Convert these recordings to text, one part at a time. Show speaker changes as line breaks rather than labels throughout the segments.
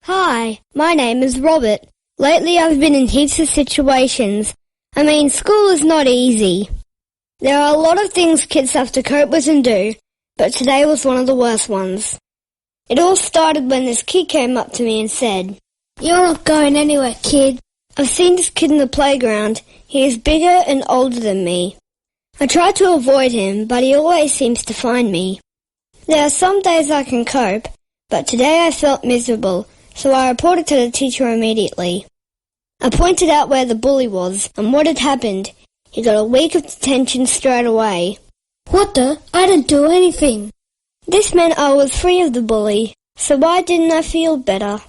Hi, my name is Robert. Lately I've been in heaps of situations. School is not easy. There are a lot of things kids have to cope with and do, but today was one of the worst ones. It all started when this kid came up to me and said, "You're not going anywhere, kid." I've seen this kid in the playground. He is bigger and older than me. I try to avoid him, but he always seems to find me. There are some days I can cope, but today I felt miserable, so I reported to the teacher immediately. I pointed out where the bully was and what had happened. He got a week of detention straight away.
What the? I didn't do anything.
This meant I was free of the bully, so why didn't I feel better?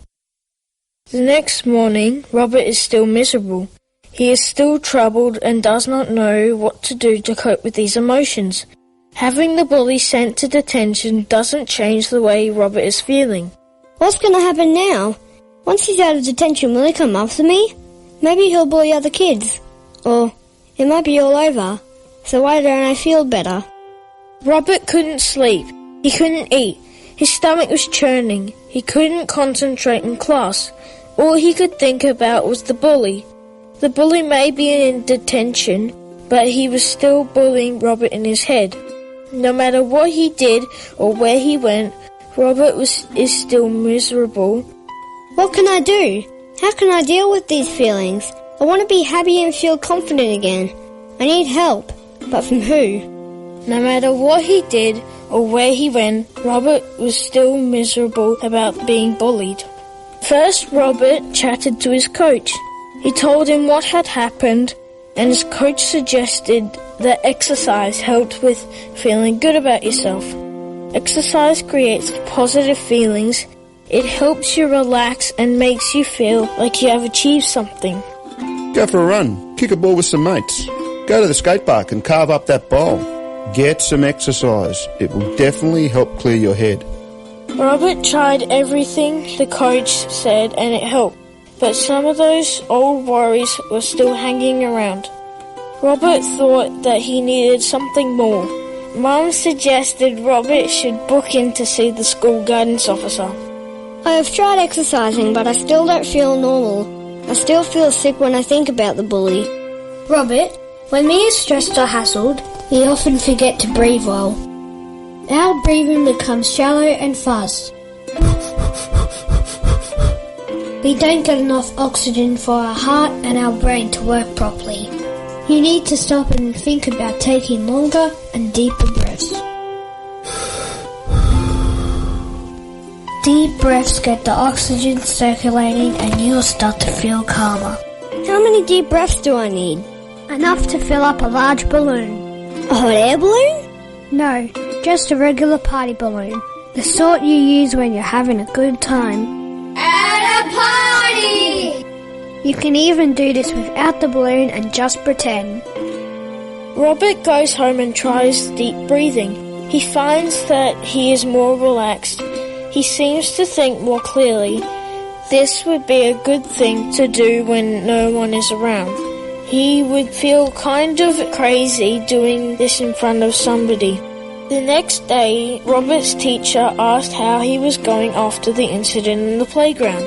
The next morning, Robert is still miserable. He is still troubled and does not know what to do to cope with these emotions. Having the bully sent to detention doesn't change the way Robert is feeling.
What's going to happen now? Once he's out of detention, will he come after me? Maybe he'll bully other kids. Or it might be all over. So why don't I feel better?
Robert couldn't sleep. He couldn't eat. His stomach was churning. He couldn't concentrate in class. All he could think about was the bully. The bully may be in detention, but he was still bullying Robert in his head. No matter what he did or where he went, Robert is still miserable.
What can I do? How can I deal with these feelings? I want to be happy and feel confident again. I need help, but from who?
No matter what he did or where he went, Robert was still miserable about being bullied. First, Robert chatted to his coach. He told him what had happened, and his coach suggested that exercise helped with feeling good about yourself. Exercise creates positive feelings. It helps you relax and makes you feel like you have achieved something.
Go for a run, kick a ball with some mates. Go to the skate park and carve up that bowl. Get some exercise. It will definitely help clear your head.
Robert tried everything the coach said and it helped, but some of those old worries were still hanging around. Robert thought that he needed something more. Mum suggested Robert should book in to see the school guidance officer.
I have tried exercising, but I still don't feel normal. I still feel sick when I think about the bully.
Robert, when we are stressed or hassled, we often forget to breathe well. Our breathing becomes shallow and fast. We don't get enough oxygen for our heart and our brain to work properly. You need to stop and think about taking longer and deeper breaths. Deep breaths get the oxygen circulating and you'll start to feel calmer.
How many deep breaths do I need?
Enough to fill up a large balloon.
A hot air balloon?
No, just a regular party balloon. The sort you use when you're having a good time.
At a party!
You can even do this without the balloon and just pretend.
Robert goes home and tries deep breathing. He finds that he is more relaxed. He seems to think more clearly. This would be a good thing to do when no one is around. He would feel kind of crazy doing this in front of somebody. The next day, Robert's teacher asked how he was going after the incident in the playground.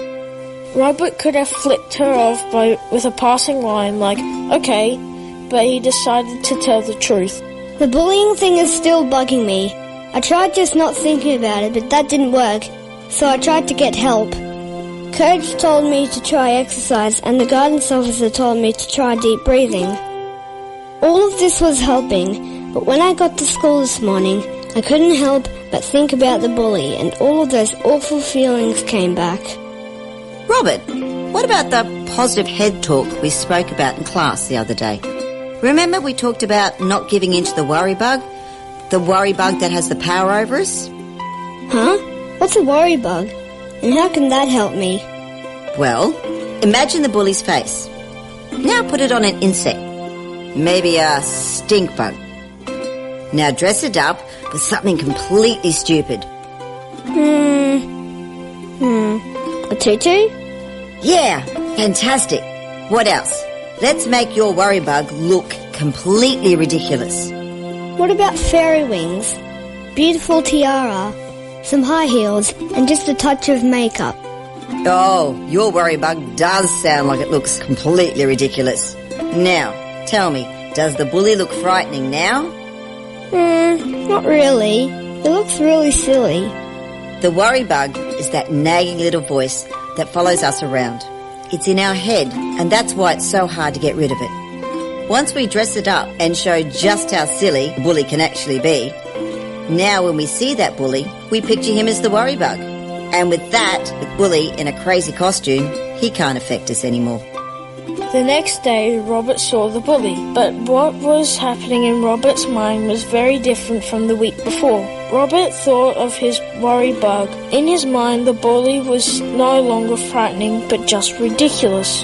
Robert could have flipped her off with a passing line like, "Okay," but he decided to tell the truth.
The bullying thing is still bugging me. I tried just not thinking about it, but that didn't work, so I tried to get help. Coach told me to try exercise and the guidance officer told me to try deep breathing. All of this was helping, but when I got to school this morning, I couldn't help but think about the bully and all of those awful feelings came back.
Robert, what about the positive head talk we spoke about in class the other day? Remember we talked about not giving in to the worry bug? The worry bug that has the power over us?
Huh? What's a worry bug? And how can that help me?
Well, imagine the bully's face. Now put it on an insect. Maybe a stink bug. Now dress it up with something completely stupid.
A tutu?
Yeah, fantastic. What else? Let's make your worry bug look completely ridiculous.
What about fairy wings? Beautiful tiara, some high heels, and just a touch of makeup.
Oh, your worry bug does sound like it looks completely ridiculous. Now, tell me, does the bully look frightening now?
Not really. It looks really silly.
The worry bug is that nagging little voice that follows us around. It's in our head, and that's why it's so hard to get rid of it. Once we dress it up and show just how silly a bully can actually be, now when we see that bully, we picture him as the worry bug. And with that, the bully in a crazy costume, he can't affect us anymore.
The next day, Robert saw the bully, but what was happening in Robert's mind was very different from the week before. Robert thought of his worry bug. In his mind, the bully was no longer frightening, but just ridiculous.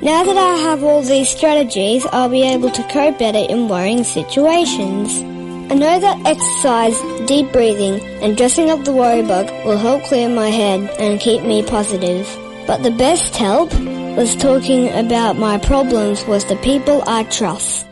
Now that I have all these strategies, I'll be able to cope better in worrying situations. I know that exercise, deep breathing, and dressing up the worry bug will help clear my head and keep me positive. But the best help was talking about my problems with the people I trust.